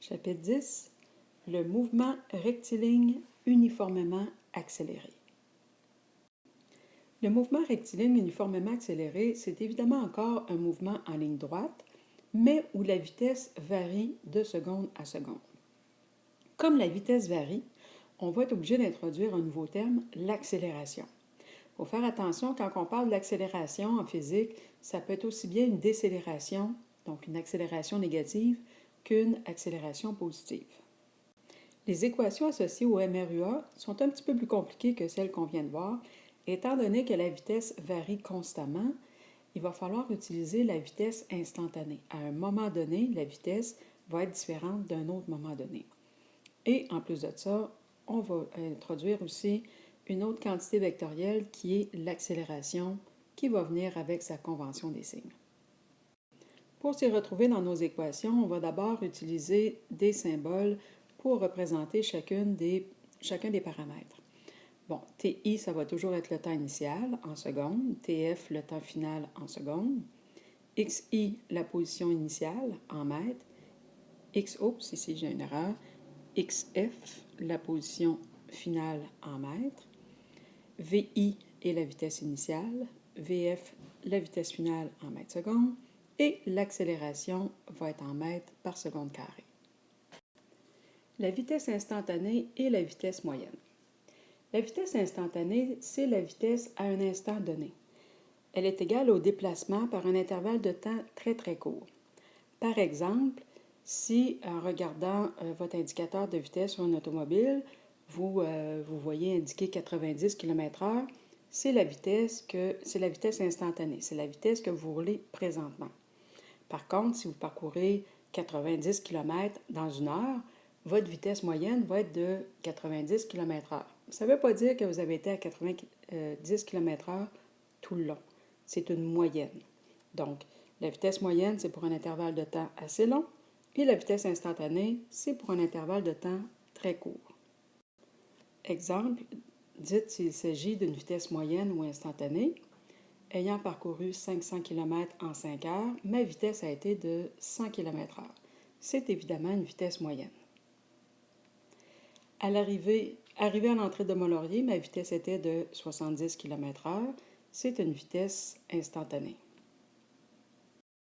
Chapitre 10. Le mouvement rectiligne uniformément accéléré. Le mouvement rectiligne uniformément accéléré, c'est évidemment encore un mouvement en ligne droite, mais où la vitesse varie de seconde à seconde. Comme la vitesse varie, on va être obligé d'introduire un nouveau terme, l'accélération. Il faut faire attention, quand on parle d'accélération en physique, ça peut être aussi bien une décélération, donc une accélération négative, qu'une accélération positive. Les équations associées au MRUA sont un petit peu plus compliquées que celles qu'on vient de voir. Étant donné que la vitesse varie constamment, il va falloir utiliser la vitesse instantanée. À un moment donné, la vitesse va être différente d'un autre moment donné. Et en plus de ça, on va introduire aussi une autre quantité vectorielle qui est l'accélération, qui va venir avec sa convention des signes. Pour s'y retrouver dans nos équations, on va d'abord utiliser des symboles pour représenter chacun des paramètres. Bon, TI, ça va toujours être le temps initial en secondes, TF, le temps final en secondes, XI, la position initiale en mètres, XOPS, ici j'ai une erreur, XF, la position finale en mètres, VI est la vitesse initiale, VF, la vitesse finale en mètres secondes, et l'accélération va être en mètres par seconde carrée. La vitesse instantanée et la vitesse moyenne. La vitesse instantanée, c'est la vitesse à un instant donné. Elle est égale au déplacement par un intervalle de temps très très court. Par exemple, si en regardant votre indicateur de vitesse sur une automobile, vous voyez indiquer 90 km/h, c'est la vitesse instantanée, c'est la vitesse que vous roulez présentement. Par contre, si vous parcourez 90 km dans une heure, votre vitesse moyenne va être de 90 km/h. Ça ne veut pas dire que vous avez été à 90 km/h tout le long. C'est une moyenne. Donc, la vitesse moyenne, c'est pour un intervalle de temps assez long, et la vitesse instantanée, c'est pour un intervalle de temps très court. Exemple, dites s'il s'agit d'une vitesse moyenne ou instantanée. Ayant parcouru 500 km en 5 heures, ma vitesse a été de 100 km/h. C'est évidemment une vitesse moyenne. Arrivé à l'entrée de Mont-Laurier, ma vitesse était de 70 km/h. C'est une vitesse instantanée.